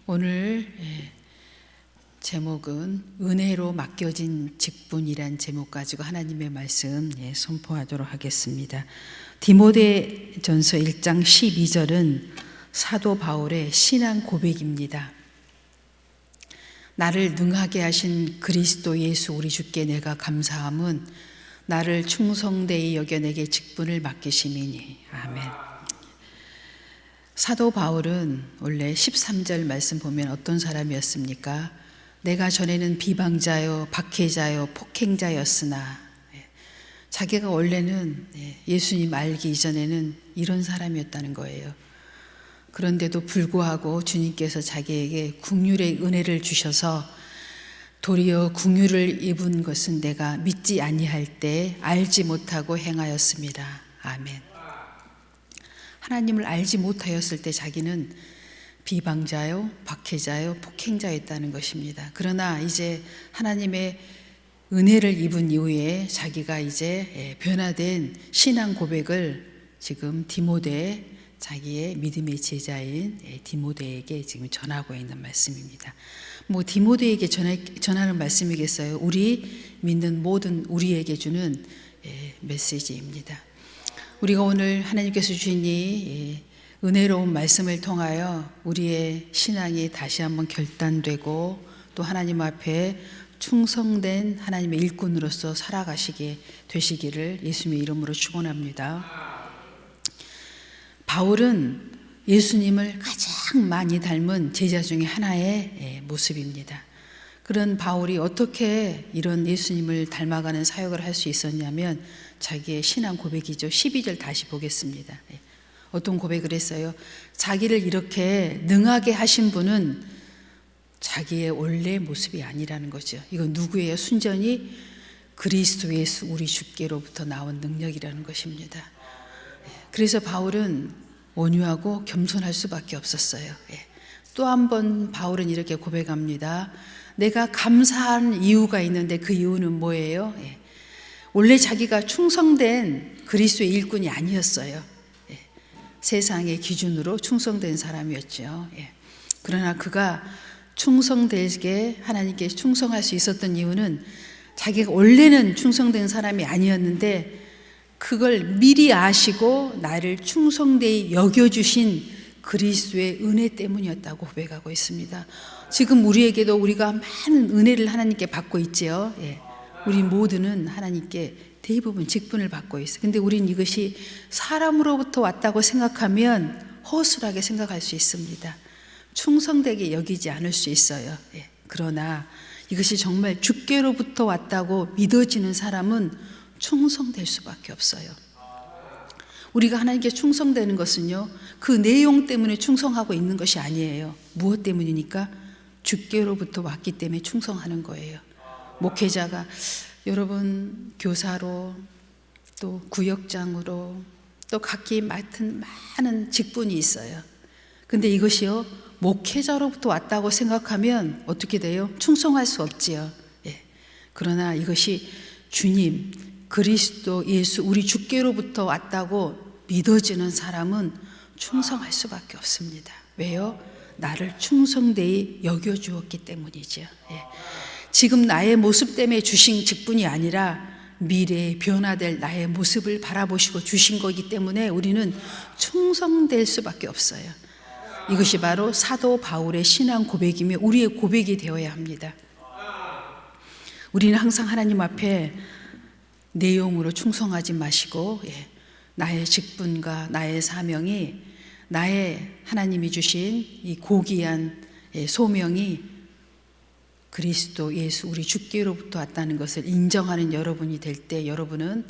오늘 제목은 은혜로 맡겨진 직분이란 제목 가지고 하나님의 말씀 선포하도록 하겠습니다. 디모데전서 1장 12절은 사도 바울의 신앙 고백입니다. 나를 능하게 하신 그리스도 예수 우리 주께 내가 감사함은 나를 충성되이 여겨 내게 직분을 맡기심이니. 아멘. 사도 바울은 원래 13절 말씀 보면 어떤 사람이었습니까? 내가 전에는 비방자요, 박해자요, 폭행자였으나, 자기가 원래는 예수님 알기 이전에는 이런 사람이었다는 거예요. 그런데도 불구하고 주님께서 자기에게 긍휼의 은혜를 주셔서 도리어 긍휼을 입은 것은 내가 믿지 아니할 때 알지 못하고 행하였습니다. 아멘. 하나님을 알지 못하였을 때 자기는 비방자요, 박해자요, 폭행자였다는 것입니다. 그러나 이제 하나님의 은혜를 입은 이후에 자기가 이제 변화된 신앙 고백을 지금 디모데, 자기의 믿음의 제자인 디모데에게 지금 전하고 있는 말씀입니다. 디모데에게 전하는 말씀이겠어요? 우리 믿는 모든 우리에게 주는 메시지입니다. 우리가 오늘 하나님께서 주신 이 은혜로운 말씀을 통하여 우리의 신앙이 다시 한번 결단되고 또 하나님 앞에 충성된 하나님의 일꾼으로서 살아가시게 되시기를 예수님의 이름으로 축원합니다. 바울은 예수님을 가장 많이 닮은 제자 중에 하나의 모습입니다. 그런 바울이 어떻게 이런 예수님을 닮아가는 사역을 할 수 있었냐면 자기의 신앙 고백이죠. 12절 다시 보겠습니다. 어떤 고백을 했어요? 자기를 이렇게 능하게 하신 분은 자기의 원래 모습이 아니라는 거죠. 이건 누구예요? 순전히 그리스도 예수 우리 주께로부터 나온 능력이라는 것입니다. 그래서 바울은 온유하고 겸손할 수밖에 없었어요. 또 한 번 바울은 이렇게 고백합니다. 내가 감사한 이유가 있는데 그 이유는 뭐예요? 원래 자기가 충성된 그리스도의 일꾼이 아니었어요. 세상의 기준으로 충성된 사람이었죠. 그러나 그가 충성되게 하나님께 충성할 수 있었던 이유는 자기가 원래는 충성된 사람이 아니었는데 그걸 미리 아시고 나를 충성되이 여겨주신 그리스도의 은혜 때문이었다고 고백하고 있습니다. 지금 우리에게도 우리가 많은 은혜를 하나님께 받고 있지요. 우리 모두는 하나님께 대부분 직분을 받고 있어요. 근데 우린 이것이 사람으로부터 왔다고 생각하면 허술하게 생각할 수 있습니다. 충성되게 여기지 않을 수 있어요. 그러나 이것이 정말 주께로부터 왔다고 믿어지는 사람은 충성될 수밖에 없어요. 우리가 하나님께 충성되는 것은요, 그 내용 때문에 충성하고 있는 것이 아니에요. 무엇 때문이니까? 주께로부터 왔기 때문에 충성하는 거예요. 목회자가 여러분 교사로 또 구역장으로 또 각기 맡은 많은 직분이 있어요. 근데 이것이요, 목회자로부터 왔다고 생각하면 어떻게 돼요? 충성할 수 없지요. 그러나 이것이 주님, 그리스도 예수 우리 주께로부터 왔다고 믿어지는 사람은 충성할 수밖에 없습니다. 왜요? 나를 충성되이 여겨주었기 때문이죠. 지금 나의 모습 때문에 주신 직분이 아니라 미래에 변화될 나의 모습을 바라보시고 주신 거기 때문에 우리는 충성될 수밖에 없어요. 이것이 바로 사도 바울의 신앙 고백이며 우리의 고백이 되어야 합니다. 우리는 항상 하나님 앞에 내용으로 충성하지 마시고 나의 직분과 나의 사명이 나의 하나님이 주신 이 고귀한 소명이 그리스도 예수 우리 주께로부터 왔다는 것을 인정하는 여러분이 될 때 여러분은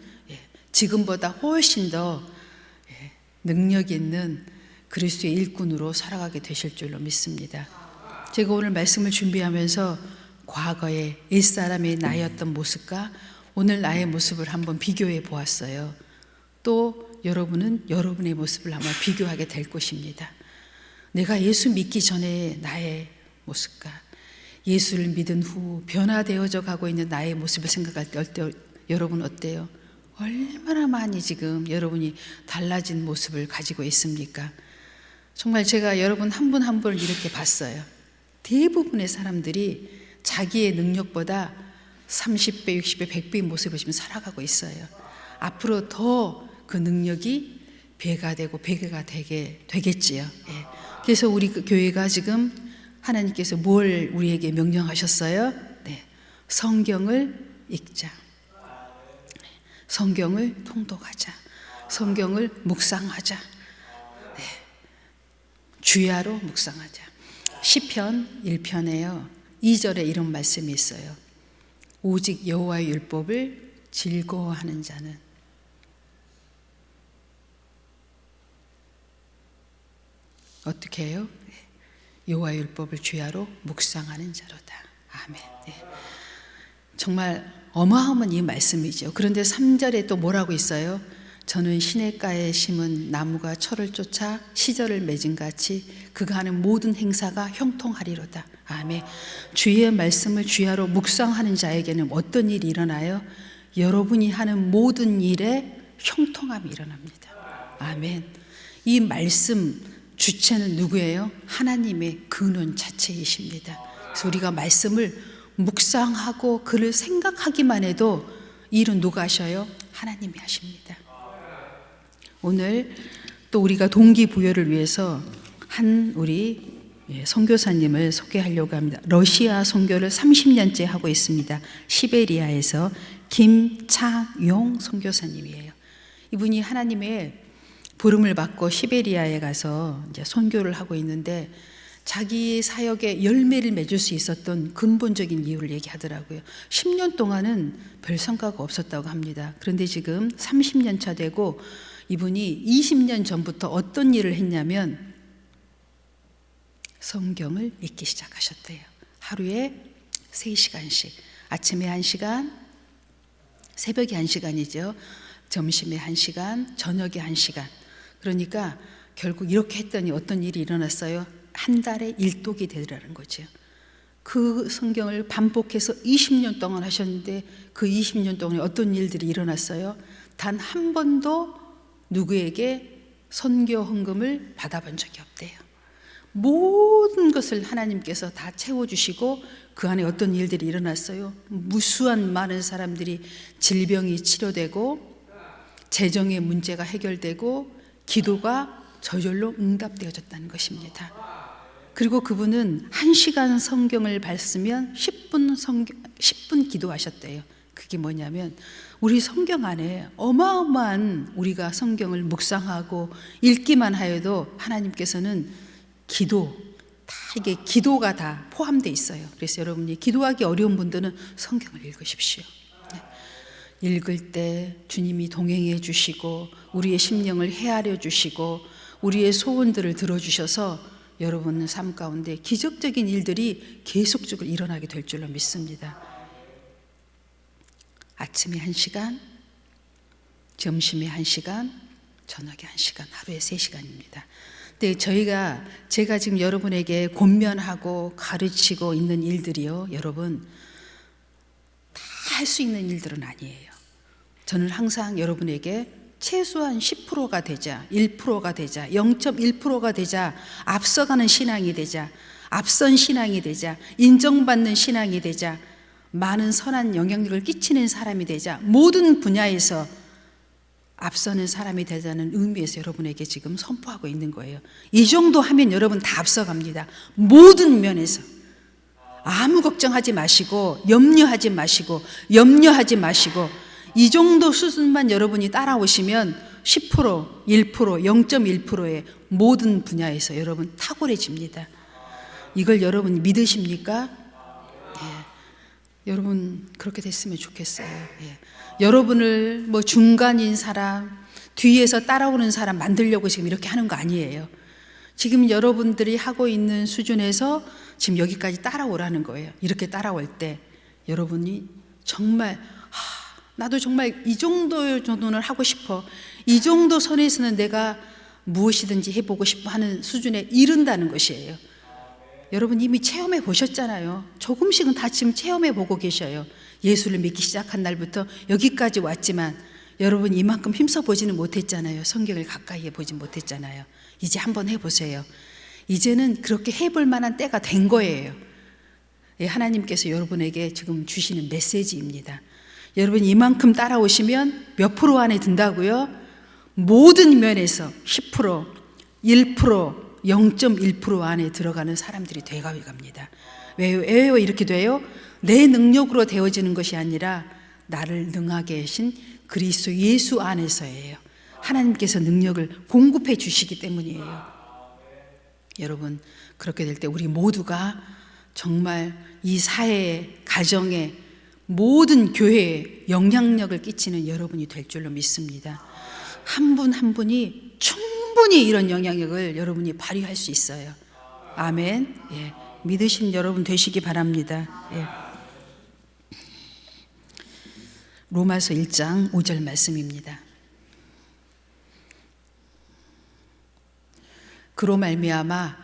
지금보다 훨씬 더 능력 있는 그리스도의 일꾼으로 살아가게 되실 줄로 믿습니다. 제가 오늘 말씀을 준비하면서 과거의 옛사람의 나였던 모습과 오늘 나의 모습을 한번 비교해 보았어요. 또 여러분은 여러분의 모습을 한번 비교하게 될 것입니다. 내가 예수 믿기 전에 나의 모습과 예수를 믿은 후 변화되어져 가고 있는 나의 모습을 생각할 때 여러분 어때요? 얼마나 많이 지금 여러분이 달라진 모습을 가지고 있습니까? 정말 제가 여러분 한 분 한 분을 이렇게 봤어요. 대부분의 사람들이 자기의 능력보다 30배, 60배, 100배의 모습을 지금 살아가고 있어요. 앞으로 더 그 능력이 배가 되고 배가 되겠지요. 예. 그래서 우리 교회가 지금 하나님께서 뭘 우리에게 명령하셨어요? 네. 성경을 읽자. 성경을 통독하자. 성경을 묵상하자. 네. 주야로 묵상하자. 시편 1편에요. 2절에 이런 말씀이 있어요. 오직 여호와의 율법을 즐거워하는 자는 어떻게 해요? 여호와의 율법을 주야로 묵상하는 자로다. 아멘. 네. 정말 어마어마한 이 말씀이죠. 그런데 3절에 또 뭐라고 있어요? 저는 시냇가에 심은 나무가 철을 쫓아 시절을 맺은 같이 그가 하는 모든 행사가 형통하리로다. 아멘. 주의 말씀을 주야로 묵상하는 자에게는 어떤 일이 일어나요? 여러분이 하는 모든 일에 형통함이 일어납니다. 아멘. 이 말씀 주체는 누구예요? 하나님의 근원 자체이십니다. 그래서 우리가 말씀을 묵상하고 그를 생각하기만 해도 일은 누가 하셔요? 하나님이 하십니다. 오늘 또 우리가 동기부여를 위해서 한 우리 선교사님을 소개하려고 합니다. 러시아 선교를 30년째 하고 있습니다. 시베리아에서 김창용 선교사님이에요. 이분이 하나님의 부름을 받고 시베리아에 가서 이제 선교를 하고 있는데 자기 사역에 열매를 맺을 수 있었던 근본적인 이유를 얘기하더라고요. 10년 동안은 별 성과가 없었다고 합니다. 그런데 지금 30년 차 되고 이분이 20년 전부터 어떤 일을 했냐면 성경을 읽기 시작하셨대요. 하루에 3시간씩, 아침에 1시간, 새벽에 1시간이죠. 점심에 1시간, 저녁에 1시간. 그러니까 결국 이렇게 했더니 어떤 일이 일어났어요? 한 달에 1독이 되더라는 거죠. 그 성경을 반복해서 20년 동안 하셨는데 그 20년 동안에 어떤 일들이 일어났어요? 단 한 번도 누구에게 선교 헌금을 받아본 적이 없대요. 모든 것을 하나님께서 다 채워주시고 그 안에 어떤 일들이 일어났어요? 무수한 많은 사람들이 질병이 치료되고 재정의 문제가 해결되고 기도가 저절로 응답되어졌다는 것입니다. 그리고 그분은 1시간 성경을 봤으면 10분 기도하셨대요. 그게 뭐냐면 우리 성경 안에 어마어마한 우리가 성경을 묵상하고 읽기만 하여도 하나님께서는 기도, 다 이게 기도가 다 포함되어 있어요. 그래서 여러분이 기도하기 어려운 분들은 성경을 읽으십시오. 읽을 때 주님이 동행해 주시고 우리의 심령을 헤아려 주시고 우리의 소원들을 들어주셔서 여러분의 삶 가운데 기적적인 일들이 계속적으로 일어나게 될 줄로 믿습니다. 아침에 1시간, 점심에 1시간, 저녁에 1시간, 하루에 3시간입니다. 근데 제가 지금 여러분에게 권면하고 가르치고 있는 일들이요, 여러분 다 할 수 있는 일들은 아니에요. 저는 항상 여러분에게 최소한 10%가 되자, 1%가 되자, 0.1%가 되자, 앞서가는 신앙이 되자, 앞선 신앙이 되자, 인정받는 신앙이 되자, 많은 선한 영향력을 끼치는 사람이 되자, 모든 분야에서 앞서는 사람이 되자는 의미에서 여러분에게 지금 선포하고 있는 거예요. 이 정도 하면 여러분 다 앞서갑니다. 모든 면에서. 아무 걱정하지 마시고 염려하지 마시고 이 정도 수준만 여러분이 따라오시면 10%, 1%, 0.1%의 모든 분야에서 여러분 탁월해집니다. 이걸 여러분 믿으십니까? 예. 여러분 그렇게 됐으면 좋겠어요. 예. 여러분을 뭐 중간인 사람, 뒤에서 따라오는 사람 만들려고 지금 이렇게 하는 거 아니에요. 지금 여러분들이 하고 있는 수준에서 지금 여기까지 따라오라는 거예요. 이렇게 따라올 때 여러분이 정말 나도 정말 이 정도는 하고 싶어. 이 정도 선에서는 내가 무엇이든지 해보고 싶어 하는 수준에 이른다는 것이에요. 여러분 이미 체험해 보셨잖아요. 조금씩은 다 지금 체험해 보고 계셔요. 예수를 믿기 시작한 날부터 여기까지 왔지만 여러분 이만큼 힘써 보지는 못했잖아요. 성경을 가까이 보지 못했잖아요. 이제 한번 해보세요. 이제는 그렇게 해볼 만한 때가 된 거예요. 예, 하나님께서 여러분에게 지금 주시는 메시지입니다. 여러분 이만큼 따라오시면 몇 프로 안에 든다고요? 모든 면에서 10%, 1%, 0.1% 안에 들어가는 사람들이 돼가고 갑니다. 왜요 이렇게 돼요? 내 능력으로 되어지는 것이 아니라 나를 능하게 하신 그리스도 예수 안에서예요. 하나님께서 능력을 공급해 주시기 때문이에요. 여러분 그렇게 될 때 우리 모두가 정말 이 사회에, 가정에, 모든 교회에 영향력을 끼치는 여러분이 될 줄로 믿습니다. 한 분 한 분이 충분히 이런 영향력을 여러분이 발휘할 수 있어요. 아멘. 예, 믿으신 여러분 되시기 바랍니다. 예. 로마서 1장 5절 말씀입니다. 그로 말미암아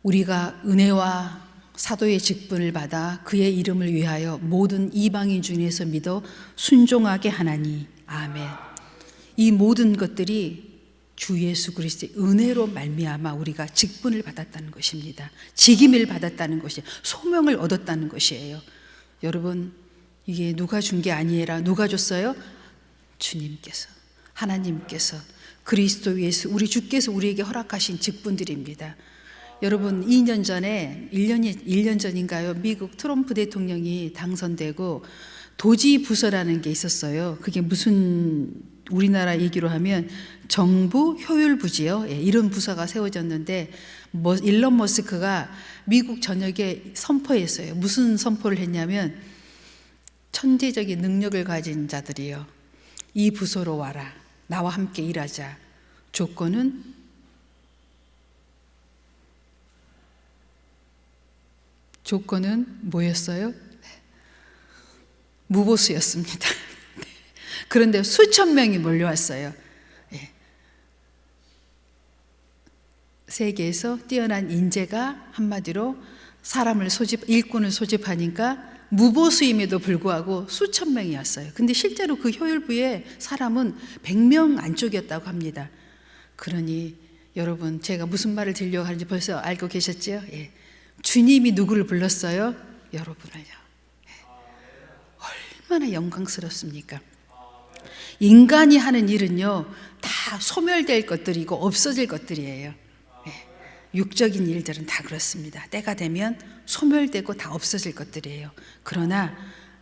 우리가 은혜와 사도의 직분을 받아 그의 이름을 위하여 모든 이방인 중에서 믿어 순종하게 하나니. 아멘. 이 모든 것들이 주 예수 그리스도의 은혜로 말미암아 우리가 직분을 받았다는 것입니다. 직임을 받았다는 것이, 소명을 얻었다는 것이에요. 여러분 이게 누가 준 게 아니라 누가 줬어요? 주님께서, 하나님께서, 그리스도 예수, 우리 주께서 우리에게 허락하신 직분들입니다. 여러분 2년 전에 1년 전인가요? 미국 트럼프 대통령이 당선되고 도지 부서라는 게 있었어요. 그게 무슨, 우리나라 얘기로 하면 정부 효율 부지요. 예, 이런 부서가 세워졌는데 일론 머스크가 미국 전역에 선포했어요. 무슨 선포를 했냐면 천재적인 능력을 가진 자들이요, 이 부서로 와라. 나와 함께 일하자. 조건은 뭐였어요? 무보수였습니다. 그런데 수천 명이 몰려왔어요. 예. 세계에서 뛰어난 인재가 한마디로 사람을 일꾼을 소집하니까 무보수임에도 불구하고 수천 명이 왔어요. 근데 실제로 그 효율부에 사람은 100명 안쪽이었다고 합니다. 그러니 여러분 제가 무슨 말을 드리려고 하는지 벌써 알고 계셨죠? 예. 주님이 누구를 불렀어요? 여러분을요. 예. 얼마나 영광스럽습니까? 인간이 하는 일은요 다 소멸될 것들이고 없어질 것들이에요. 예. 육적인 일들은 다 그렇습니다. 때가 되면 소멸되고 다 없어질 것들이에요. 그러나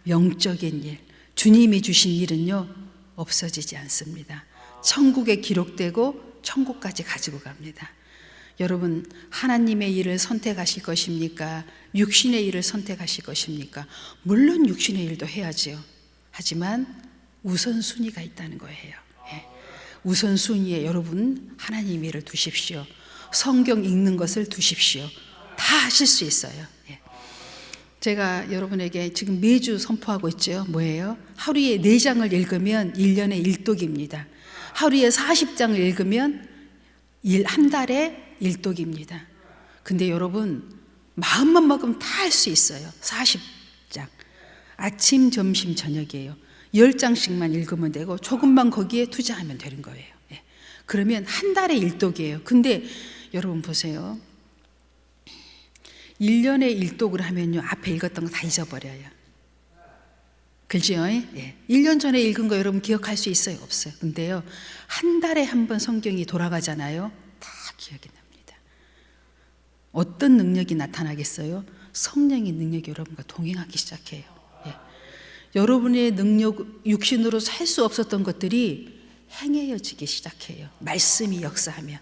영적인 일, 주님이 주신 일은요 없어지지 않습니다. 천국에 기록되고 천국까지 가지고 갑니다. 여러분 하나님의 일을 선택하실 것입니까? 육신의 일을 선택하실 것입니까? 물론 육신의 일도 해야지요. 하지만 우선순위가 있다는 거예요. 예. 우선순위에 여러분 하나님 일을 두십시오. 성경 읽는 것을 두십시오. 다 하실 수 있어요. 예. 제가 여러분에게 지금 매주 선포하고 있죠. 뭐예요? 하루에 4장을 읽으면 1년에 1독입니다. 하루에 40장을 읽으면 한 달에 1독입니다. 근데 여러분 마음만 먹으면 다 할 수 있어요. 40장. 아침, 점심, 저녁이에요. 10장씩만 읽으면 되고 조금만 거기에 투자하면 되는 거예요. 예. 그러면 한 달에 1독이에요. 근데 여러분 보세요. 1년에 1독을 하면요 앞에 읽었던 거 다 잊어버려요. 그죠? 예. 1년 전에 읽은 거 여러분 기억할 수 있어요? 없어요? 근데요 한 달에 한 번 성경이 돌아가잖아요. 다 기억이 납니다. 어떤 능력이 나타나겠어요? 성령의 능력이 여러분과 동행하기 시작해요. 예. 여러분의 능력, 육신으로 살 수 없었던 것들이 행해져지기 시작해요. 말씀이 역사하며.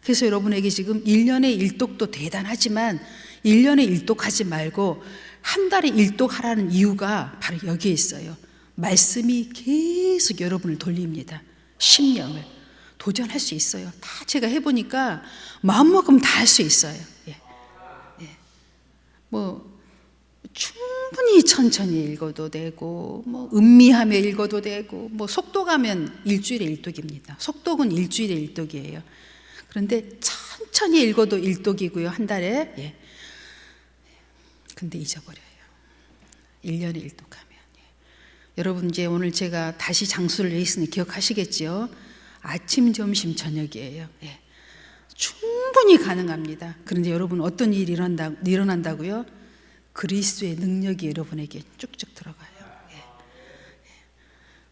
그래서 여러분에게 지금 1년에 1독도 대단하지만 1년에 1독 하지 말고 한 달에 1독 하라는 이유가 바로 여기에 있어요. 말씀이 계속 여러분을 돌립니다. 심령을 도전할 수 있어요. 다 제가 해보니까 마음먹으면 다 할 수 있어요. 예. 예. 뭐 충분히 천천히 읽어도 되고, 뭐 음미하며 읽어도 되고, 뭐 속독하면 일주일에 1독입니다. 속독은 일주일에 1독이에요. 그런데 천천히 읽어도 1독이고요, 한 달에. 예. 근데 잊어버려요. 1년에 1독하면. 예. 여러분 이제 오늘 제가 다시 장수를 내 있으니 기억하시겠죠? 아침, 점심, 저녁이에요. 예. 충분히 가능합니다. 그런데 여러분 어떤 일이 일어난다고요? 그리스도의 능력이 여러분에게 쭉쭉 들어가요.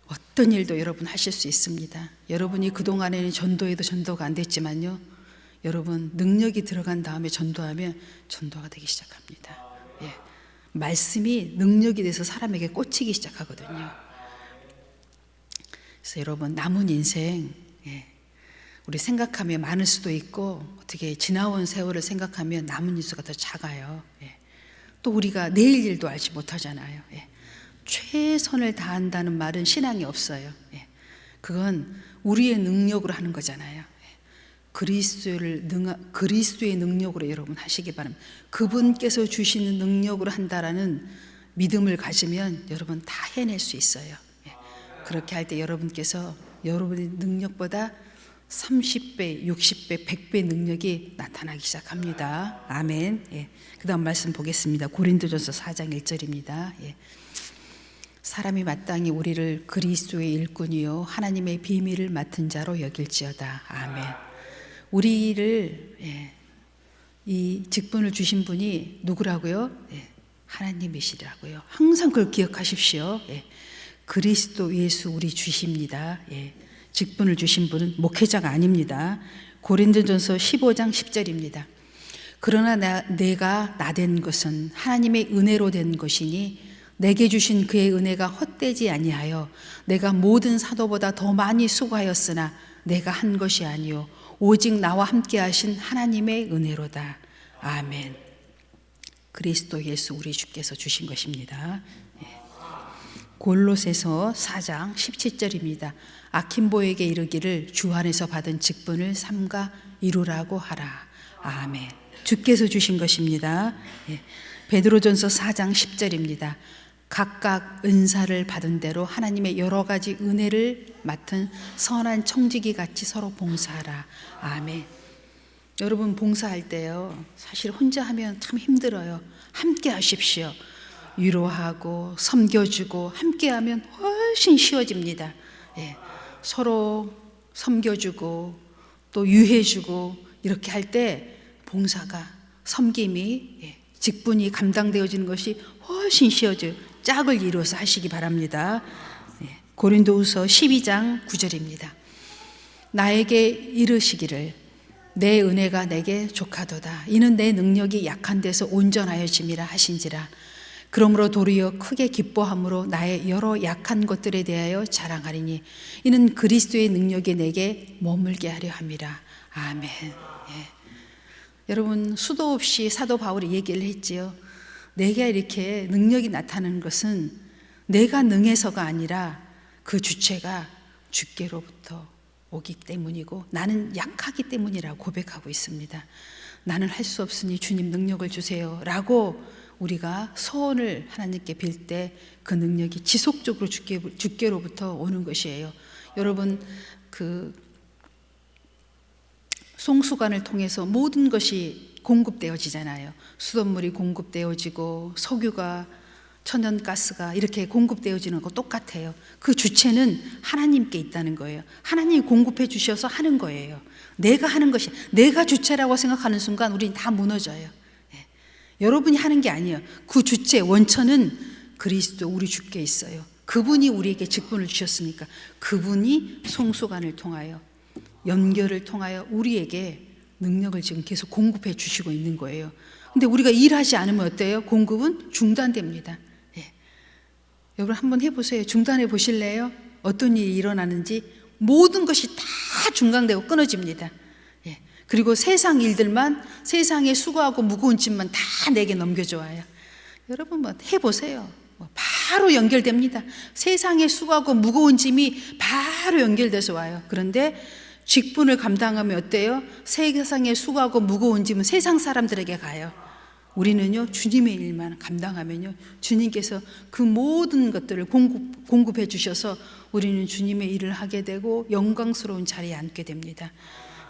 어떤 일도 여러분 하실 수 있습니다. 여러분이 그동안에는 전도해도 전도가 안 됐지만요, 여러분 능력이 들어간 다음에 전도하면 전도가 되기 시작합니다. 말씀이 능력이 돼서 사람에게 꽂히기 시작하거든요. 그래서 여러분 남은 인생 우리 생각하면 많을 수도 있고, 어떻게 지나온 세월을 생각하면 남은 인수가 더 작아요. 또 우리가 내일 일도 알지 못하잖아요. 최선을 다한다는 말은 신앙이 없어요. 그건 우리의 능력으로 하는 거잖아요. 그리스도의 능력으로 여러분 하시기 바랍니다. 그분께서 주시는 능력으로 한다라는 믿음을 가지면 여러분 다 해낼 수 있어요. 그렇게 할 때 여러분께서 여러분의 능력보다 30배, 60배, 100배 능력이 나타나기 시작합니다. 아멘. 그 다음 말씀 보겠습니다. 고린도전서 4장 1절입니다. 사람이 마땅히 우리를 그리스도의 일꾼이요 하나님의 비밀을 맡은 자로 여길지어다. 아멘. 우리를 이 직분을 주신 분이 누구라고요? 하나님이시라고요. 항상 그걸 기억하십시오. 그리스도 예수 우리 주십니다. 직분을 주신 분은 목회자가 아닙니다. 고린도전서 15장 10절입니다. 그러나 내가 나된 것은 하나님의 은혜로 된 것이니 내게 주신 그의 은혜가 헛되지 아니하여 내가 모든 사도보다 더 많이 수고하였으나 내가 한 것이 아니요 오직 나와 함께 하신 하나님의 은혜로다. 아멘. 그리스도 예수 우리 주께서 주신 것입니다. 골로새서 4장 17절입니다. 아킨보에게 이르기를 주 안에서 받은 직분을 삼가 이루라고 하라. 아멘. 주께서 주신 것입니다. 베드로전서 4장 10절입니다. 각각 은사를 받은 대로 하나님의 여러 가지 은혜를 맡은 선한 청지기 같이 서로 봉사하라. 아멘. 여러분 봉사할 때요, 사실 혼자 하면 참 힘들어요. 함께 하십시오. 위로하고 섬겨주고 함께 하면 훨씬 쉬워집니다. 서로 섬겨주고 또 유해주고 이렇게 할 때 봉사가, 섬김이, 직분이 감당되어지는 것이 훨씬 쉬워져요. 짝을 이루어서 하시기 바랍니다. 고린도후서 12장 9절입니다. 나에게 이르시기를 내 은혜가 내게 족하도다. 이는 내 능력이 약한 데서 온전하여짐이라 하신지라. 그러므로 도리어 크게 기뻐함으로 나의 여러 약한 것들에 대하여 자랑하리니 이는 그리스도의 능력이 내게 머물게 하려 함이라. 아멘. 여러분 수도 없이 사도 바울이 얘기를 했지요. 내가 이렇게 능력이 나타나는 것은 내가 능해서가 아니라 그 주체가 주께로부터 오기 때문이고 나는 약하기 때문이라고 고백하고 있습니다. 나는 할 수 없으니 주님 능력을 주세요 라고 우리가 소원을 하나님께 빌 때 그 능력이 지속적으로 주께로부터 오는 것이에요. 여러분 그 송수관을 통해서 모든 것이 공급되어지잖아요. 수돗물이 공급되어지고 석유가, 천연가스가 이렇게 공급되어지는 거 똑같아요. 그 주체는 하나님께 있다는 거예요. 하나님이 공급해 주셔서 하는 거예요. 내가 하는 것이, 내가 주체라고 생각하는 순간 우리는 다 무너져요. 여러분이 하는 게 아니에요. 그 주체, 원천은 그리스도 우리 주께 있어요. 그분이 우리에게 직분을 주셨으니까 그분이 송수관을 통하여, 연결을 통하여 우리에게 능력을 지금 계속 공급해 주시고 있는 거예요. 근데 우리가 일하지 않으면 어때요? 공급은 중단됩니다. 여러분 한번 해보세요. 중단해 보실래요? 어떤 일이 일어나는지 모든 것이 다 중단되고 끊어집니다. 그리고 세상 일들만, 세상의 수고하고 무거운 짐만 다 내게 넘겨줘 와요. 여러분 뭐 해보세요. 바로 연결됩니다. 세상의 수고하고 무거운 짐이 바로 연결돼서 와요. 그런데 직분을 감당하면 어때요? 세상의 수고하고 무거운 짐은 세상 사람들에게 가요. 우리는요 주님의 일만 감당하면요 주님께서 그 모든 것들을 공급해 주셔서 우리는 주님의 일을 하게 되고 영광스러운 자리에 앉게 됩니다.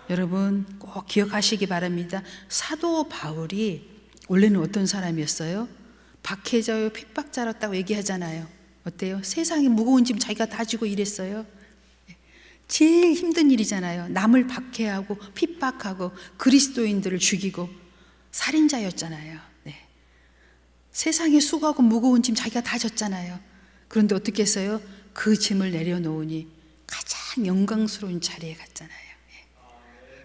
여러분 꼭 기억하시기 바랍니다. 사도 바울이 원래는 어떤 사람이었어요? 박해자요 핍박자였다고 얘기하잖아요. 어때요? 세상에 무거운 짐 자기가 다 지고 일했어요. 제일 힘든 일이잖아요. 남을 박해하고 핍박하고 그리스도인들을 죽이고 살인자였잖아요. 네. 세상에 수고하고 무거운 짐 자기가 다 졌잖아요. 그런데 어떻게 했어요? 그 짐을 내려놓으니 가장 영광스러운 자리에 갔잖아요. 네.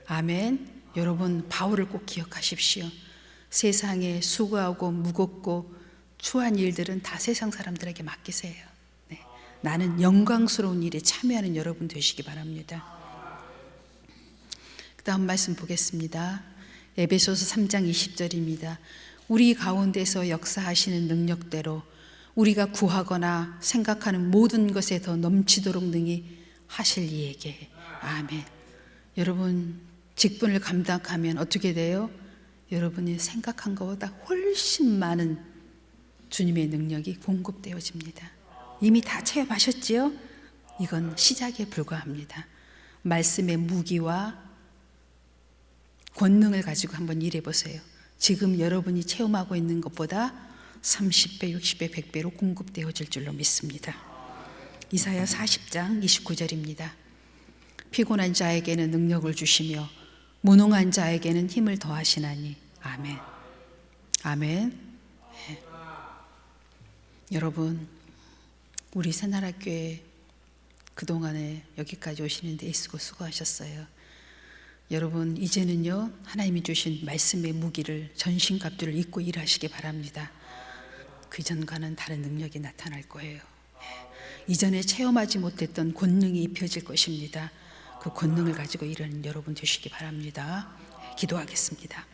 아멘. 여러분, 바울을 꼭 기억하십시오. 세상에 수고하고 무겁고 추한 일들은 다 세상 사람들에게 맡기세요. 네. 나는 영광스러운 일에 참여하는 여러분 되시기 바랍니다. 그 다음 말씀 보겠습니다. 에베소서 3장 20절입니다. 우리 가운데서 역사하시는 능력대로 우리가 구하거나 생각하는 모든 것에 더 넘치도록 능히 하실 이에게. 아멘. 여러분, 직분을 감당하면 어떻게 돼요? 여러분이 생각한 것보다 훨씬 많은 주님의 능력이 공급되어집니다. 이미 다 체험하셨지요? 이건 시작에 불과합니다. 말씀의 무기와 권능을 가지고 한번 일해 보세요. 지금 여러분이 체험하고 있는 것보다 30배, 60배, 100배로 공급되어질 줄로 믿습니다. 이사야 40장 29절입니다. 피곤한 자에게는 능력을 주시며 무능한 자에게는 힘을 더하시나니. 아멘. 아멘. 네. 여러분, 우리 새나라교회 그동안에 여기까지 오시는데 애쓰고 수고하셨어요. 여러분, 이제는요, 하나님이 주신 말씀의 무기를, 전신갑주를 입고 일하시기 바랍니다. 그 전과는 다른 능력이 나타날 거예요. 이전에 체험하지 못했던 권능이 입혀질 것입니다. 그 권능을 가지고 일하는 여러분 되시기 바랍니다. 기도하겠습니다.